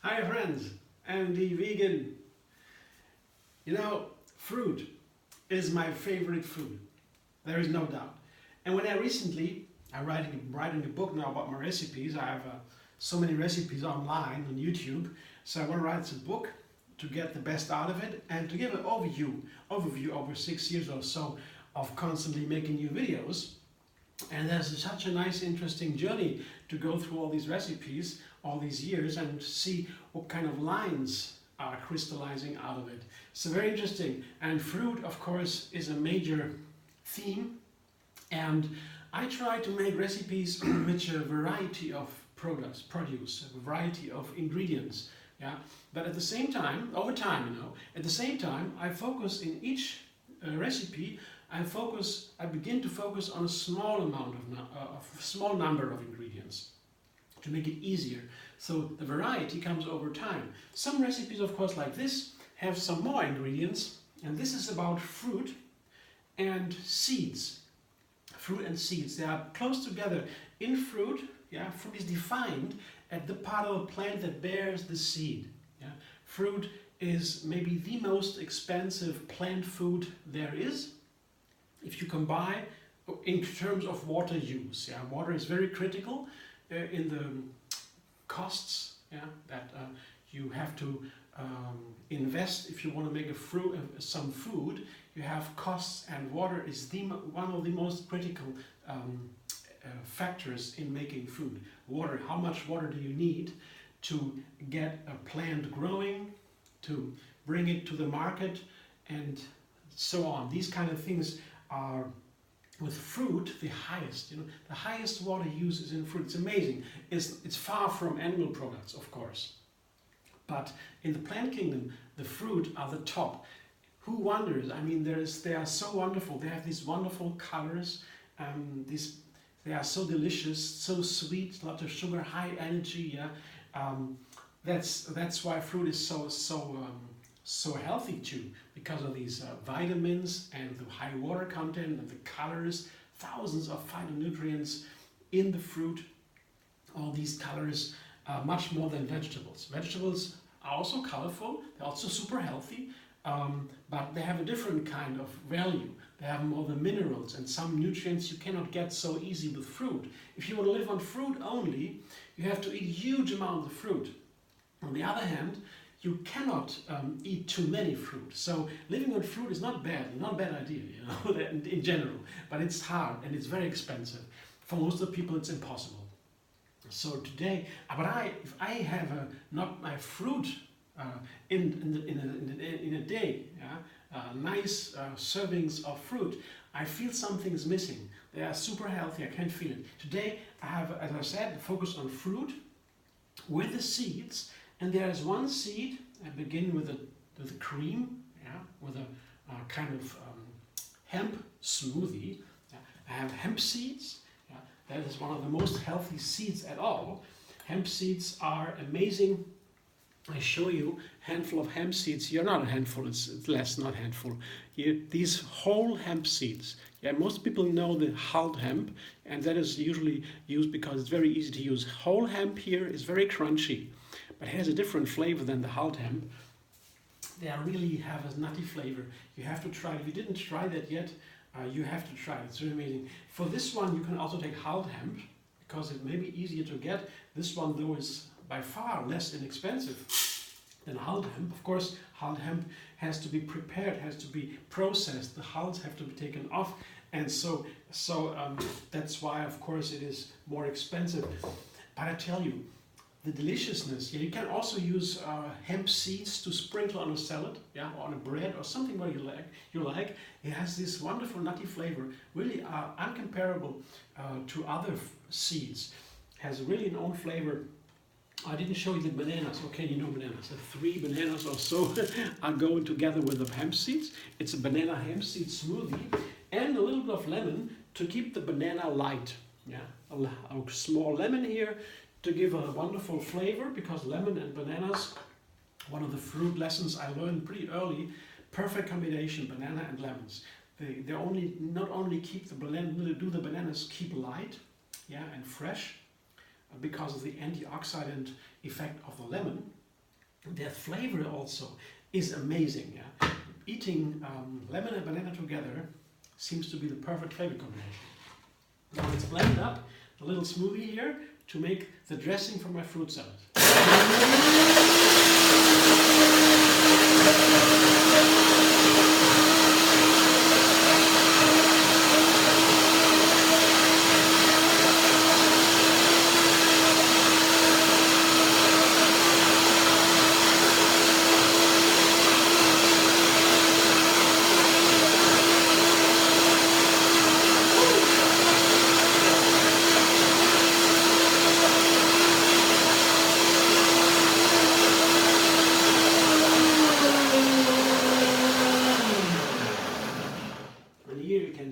Hi friends, I'm the vegan. You know, fruit is my favorite food. There is no doubt. And when I'm writing a book now about my recipes. I have so many recipes online on YouTube. So I want to write a book to get the best out of it and to give an overview over 6 years or so of constantly making new videos. And there's such a nice, interesting journey to go through all these recipes, all these years, and see what kind of lines are crystallizing out of it. So very interesting. And fruit, of course, is a major theme. And I try to make recipes which a variety of produce, a variety of ingredients. Yeah. But at the same time, over time, at the same time, I focus in each recipe. I begin to focus on a small number of ingredients to make it easier. So the variety comes over time. Some recipes, of course, like this, have some more ingredients, and this is about fruit and seeds. Fruit and seeds, they are close together. In fruit, fruit is defined at the part of the plant that bears the seed. Fruit is maybe the most expensive plant food there is. If you can buy in terms of water use, water is very critical in the costs that you have to invest if you want to make some food. You have costs, and water is one of the most critical factors in making food. Water, how much water do you need to get a plant growing, to bring it to the market, and so on. These kind of things are, with fruit, the highest. The highest water use is in fruit. It's amazing. It's far from animal products, of course. But in the plant kingdom, the fruit are the top. Who wonders? I mean, they are so wonderful. They have these wonderful colors. They are so delicious, so sweet, a lot of sugar, high energy. That's why fruit is so healthy too, because of these vitamins and the high water content and the colors, thousands of phytonutrients in the fruit. All these colors are much more than vegetables. Vegetables are also colorful, they're also super healthy, but they have a different kind of value. They have more the minerals and some nutrients you cannot get so easy with fruit. If you want to live on fruit only, you have to eat huge amounts of fruit. On the other hand, you cannot eat too many fruit. So living on fruit is not a bad idea, in general. But it's hard and it's very expensive. For most of the people, it's impossible. So today, if I have not my fruit in a day, nice servings of fruit, I feel something's missing. They are super healthy. I can't feel it. Today, I have, as I said, focus on fruit with the seeds. And there is one seed. I begin with the cream, with a kind of hemp smoothie. I have hemp seeds. That is one of the most healthy seeds at all. Hemp seeds are amazing. I show you a handful of hemp seeds. You're not a handful, it's less, not handful. These whole hemp seeds. Most people know the hulled hemp, and that is usually used because it's very easy to use. Whole hemp here is very crunchy, but it has a different flavor than the hulled hemp. They really have a nutty flavor. You have to try it. If you didn't try that yet, you have to try it. It's really amazing. For this one, you can also take hulled hemp because it may be easier to get. This one, though, is by far less inexpensive than hulled hemp. Of course, hulled hemp has to be prepared, has to be processed. The hulls have to be taken off, and so that's why, of course, it is more expensive. But I tell you, the deliciousness. You can also use hemp seeds to sprinkle on a salad, or on a bread, or something where you like. It has this wonderful nutty flavor, really uncomparable to other seeds. Has really an own flavor. I didn't show you the bananas. Okay, you know bananas. The 3 bananas or so are going together with the hemp seeds. It's a banana hemp seed smoothie, and a little bit of lemon to keep the banana light. A small lemon here to give a wonderful flavor, because lemon and bananas, one of the fruit lessons I learned pretty early, perfect combination, banana and lemons. They not only keep the bananas keep light, and fresh, because of the antioxidant effect of the lemon, their flavor also is amazing. Yeah? Eating lemon and banana together seems to be the perfect flavor combination. Now let's blend up a little smoothie here to make the dressing for my fruit salad.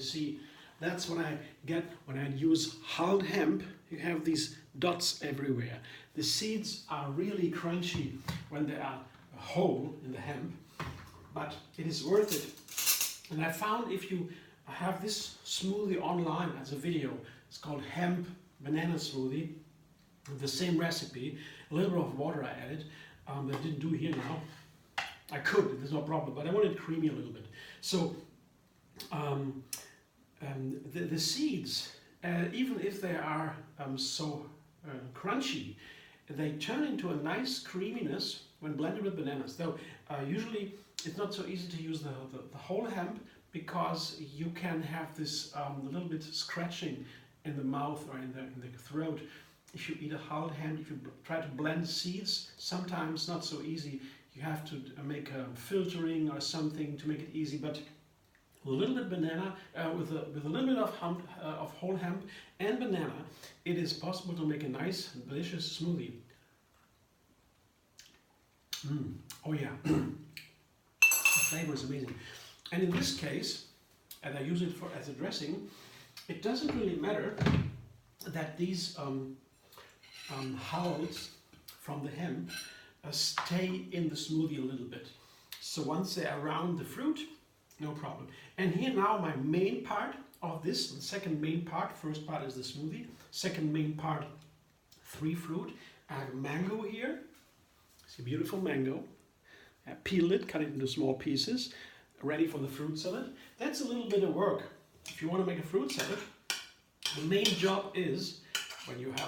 See, that's what I get when I use hulled hemp. You have these dots everywhere. The seeds are really crunchy when they are whole in the hemp, but it is worth it. And I found if you have this smoothie online as a video, it's called hemp banana smoothie, the same recipe, a little bit of water I added, that I didn't do here now. I could, there's no problem, but I want it creamy a little bit. So the seeds, even if they are so crunchy, they turn into a nice creaminess when blended with bananas. Though usually it's not so easy to use the whole hemp because you can have this little bit scratching in the mouth or in the throat. If you eat a hulled hemp, if you try to blend seeds, sometimes not so easy. You have to make a filtering or something to make it easy, but with a little bit banana, with a little bit of whole hemp and banana, it is possible to make a nice, delicious smoothie. Oh yeah, the flavor is amazing. And in this case, and I use it as a dressing, it doesn't really matter that these hulls from the hemp stay in the smoothie a little bit. So once they are around the fruit, no problem. And here now my main part of this, the second main part, first part is the smoothie, second main part, 3 fruit. I have mango here, it's a beautiful mango. I peel it, cut it into small pieces, ready for the fruit salad. That's a little bit of work. If you want to make a fruit salad, the main job is,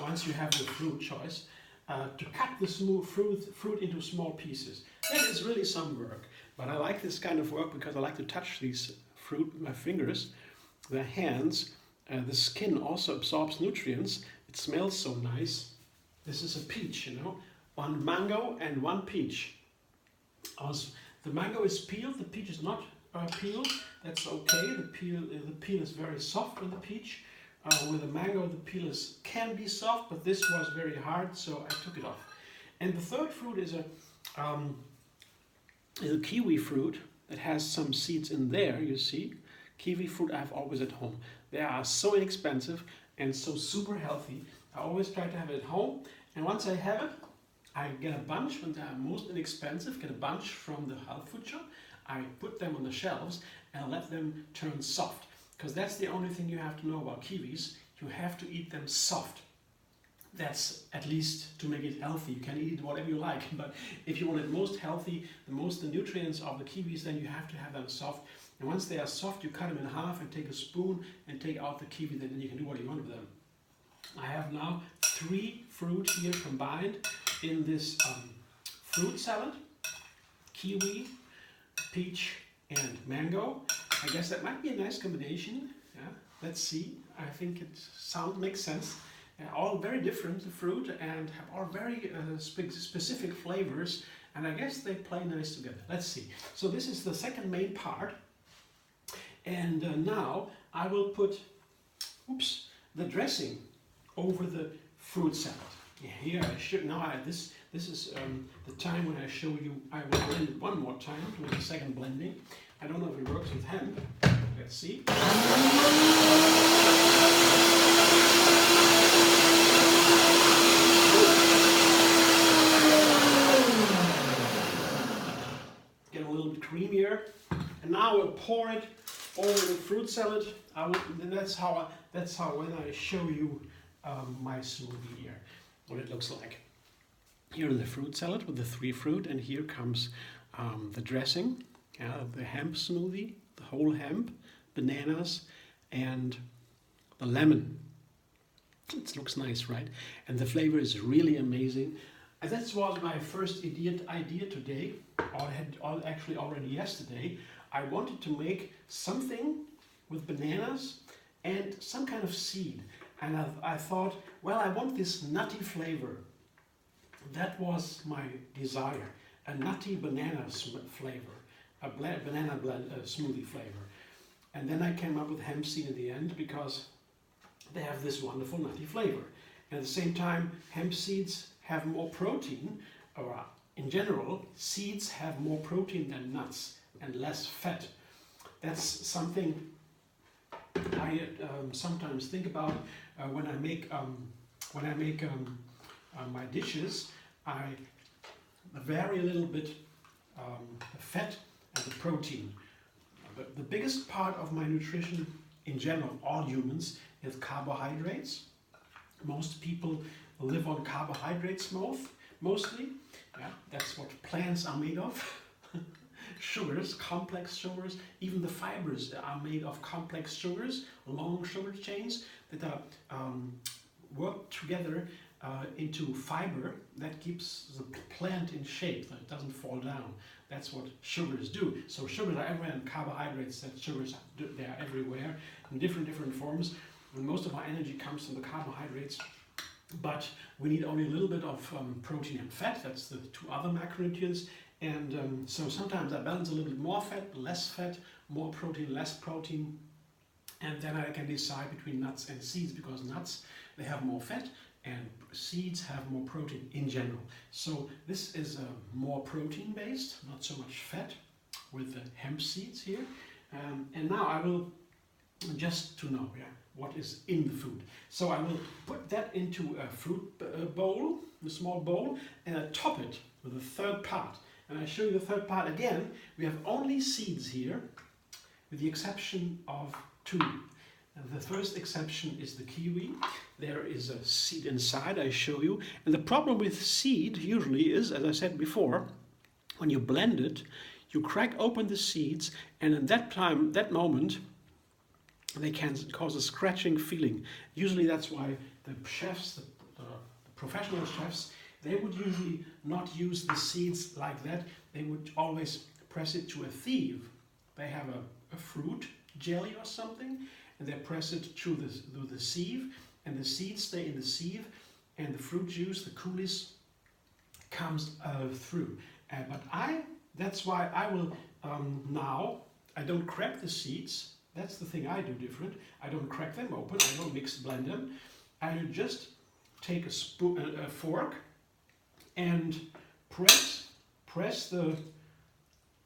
once you have the fruit choice, to cut the smooth fruit into small pieces. That is really some work. But I like this kind of work because I like to touch these fruit with my fingers, the hands. The skin also absorbs nutrients. It smells so nice. This is a peach, you know, 1 mango and 1 peach. The mango is peeled, the peach is not peeled. That's okay. The peel is very soft with the peach. With the mango, the peel can be soft, but this was very hard, so I took it off. And the third fruit is a kiwi fruit that has some seeds in there, you see. Kiwi fruit I have always at home. They are so inexpensive and so super healthy. I always try to have it at home, and once I have it, I get a bunch when they are most inexpensive, get a bunch from the health food shop. I put them on the shelves and let them turn soft, because that's the only thing you have to know about kiwis. You have to eat them soft. That's at least to make it healthy. You can eat it whatever you like, but if you want it most healthy, the nutrients of the kiwis, then you have to have them soft. And once they are soft, you cut them in half and take a spoon and take out the kiwi, then you can do what you want with them. I have now 3 fruit here combined in this fruit salad: kiwi, peach, and mango. I guess that might be a nice combination. Yeah, let's see. I think it makes sense. All very different fruit and have all very specific flavors, and I guess they play nice together. Let's see. So this is the second main part, and now I will put the dressing over the fruit salad. Here I should this is the time when I show you. I will blend it one more time to the second blending. I don't know if it works with hemp. Let's see. Get a little bit creamier, and now I will pour it over the fruit salad. That's how when I show you my smoothie here, what it looks like. here in the fruit salad with the 3 fruit, and here comes the dressing, the hemp smoothie, the whole hemp, bananas, and the lemon. It looks nice, right? And the flavor is really amazing. And that was my first idea today, or actually already yesterday. I wanted to make something with bananas and some kind of seed. And I thought, well, I want this nutty flavor. That was my desire, a nutty banana flavor, a banana smoothie flavor. And then I came up with hemp seed in the end because they have this wonderful nutty flavor. And at the same time, hemp seeds have more protein, or in general, seeds have more protein than nuts and less fat. That's something I sometimes think about when I make my dishes. I vary a little bit the fat and the protein. But the biggest part of my nutrition in general, all humans, is carbohydrates. Most people live on carbohydrates mostly. Yeah, that's what plants are made of. Sugars, complex sugars, even the fibers are made of complex sugars, long sugar chains that are worked together into fiber that keeps the plant in shape, that it doesn't fall down. That's what sugars do. So sugars are everywhere, and carbohydrates, that sugars, they are everywhere in different forms. And most of our energy comes from the carbohydrates, but we need only a little bit of protein and fat. That's the 2 other macronutrients. And so sometimes I balance a little bit more fat, less fat, more protein, less protein. And then I can decide between nuts and seeds, because nuts, they have more fat, and seeds have more protein in general. So this is more protein based, not so much fat, with the hemp seeds here. And now I will, just to know what is in the food. So I will put that into a fruit bowl, a small bowl, and I top it with a 3rd part. And I show you the 3rd part again. We have only seeds here, with the exception of 2. And the first exception is the kiwi. There is a seed inside, I show you. And the problem with seed usually is, as I said before, when you blend it, you crack open the seeds, and at that moment, they can cause a scratching feeling. Usually that's why the chefs, the professional chefs, they would usually not use the seeds like that. They would always press it to a sieve. They have a fruit jelly or something, and they press it through the sieve, and the seeds stay in the sieve, and the fruit juice, the coulis, comes through. That's why I will now, I don't crack the seeds. That's the thing I do different. I don't crack them open, I don't blend them. I just take a fork and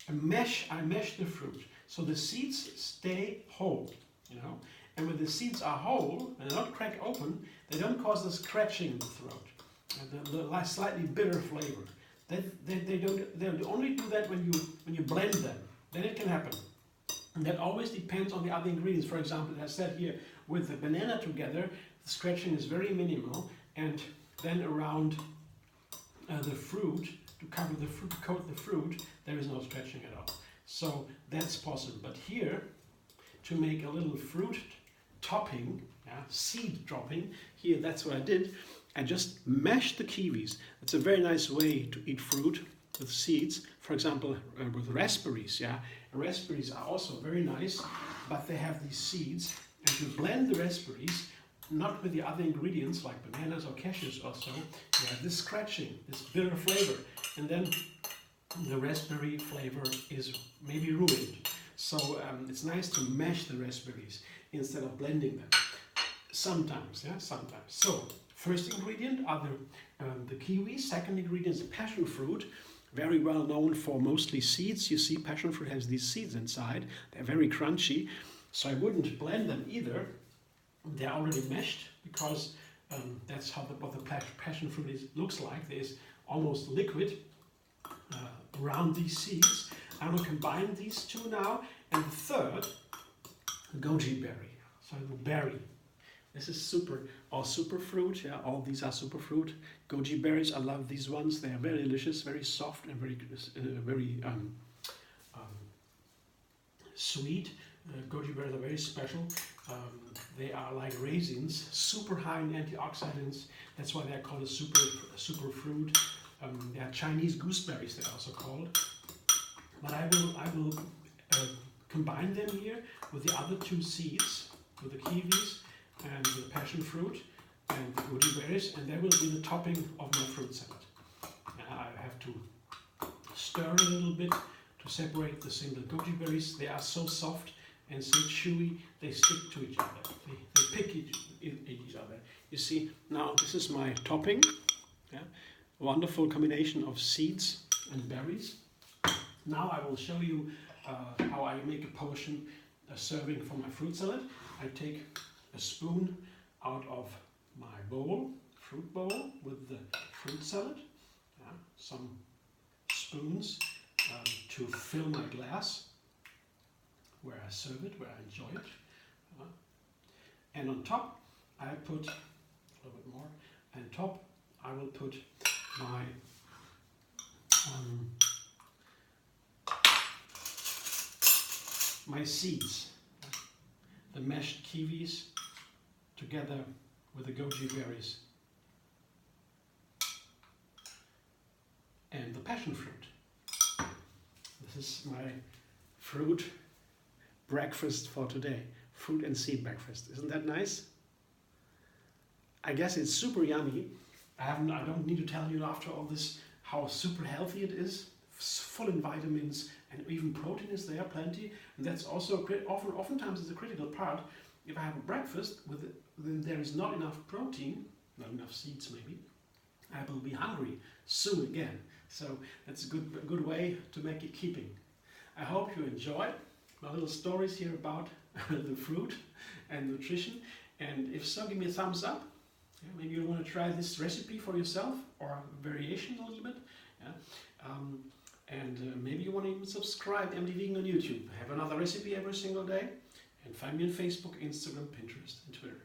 I mesh the fruit. So the seeds stay whole, And when the seeds are whole and not cracked open, they don't cause the scratching in the throat, and the slightly bitter flavor. They only do that when you blend them. Then it can happen. And that always depends on the other ingredients. For example, as I said here, with the banana together, the scratching is very minimal, and then around the fruit, to coat the fruit, there is no scratching at all. So that's possible. But here, to make a little fruit topping, seed dropping, here that's what I did. I just mashed the kiwis. It's a very nice way to eat fruit with seeds. For example, with raspberries, Raspberries are also very nice, but they have these seeds. And you blend the raspberries, not with the other ingredients like bananas or cashews or so, you have this scratching, this bitter flavor. And then the raspberry flavor is maybe ruined. So it's nice to mash the raspberries instead of blending them. Sometimes. So first ingredient are the kiwi. Second ingredient is passion fruit. Very well known for mostly seeds. You see, passion fruit has these seeds inside. They're very crunchy. So I wouldn't blend them either. They're already meshed, because that's what the passion fruit looks like. There's almost liquid around these seeds. I will combine these 2 now. And the third, goji berry. So the berry. This is all superfruit. Yeah, all these are superfruit. Goji berries, I love these ones. They are very delicious, very soft, and very sweet. Goji berries are very special. They are like raisins, super high in antioxidants. That's why they are called a superfruit. They are Chinese gooseberries, they're also called. But I will combine them here with the other two seeds, with the kiwis and the passion fruit and the goji berries, and they will be the topping of my fruit salad. I have to stir a little bit to separate the single goji berries. They are so soft and so chewy, they stick to each other. They pick each other. You see, now this is my topping. Yeah? Wonderful combination of seeds and berries. Now I will show you how I make a portion, a serving for my fruit salad. I take a spoon out of my bowl, fruit bowl with the fruit salad. Yeah? Some spoons to fill my glass where I serve it, where I enjoy it. And on top I put a little bit more. And on top I will put my seeds, the mashed kiwis together with the goji berries and the passion fruit. This is my fruit breakfast for today. Fruit and seed breakfast. Isn't that nice? I guess it's super yummy. I don't need to tell you after all this how super healthy it is. Full in vitamins and even protein is there plenty. And that's also oftentimes is a critical part. If I have a breakfast then there is not enough protein, not enough seeds maybe, I will be hungry soon again. So that's a good way to make it keeping. I hope you enjoyed my little stories here about the fruit and nutrition. And if so, give me a thumbs up. Yeah, maybe you want to try this recipe for yourself or a variation a little bit. Yeah. Maybe you want to even subscribe MD Vegan on YouTube. I have another recipe every single day. And find me on Facebook, Instagram, Pinterest, and Twitter.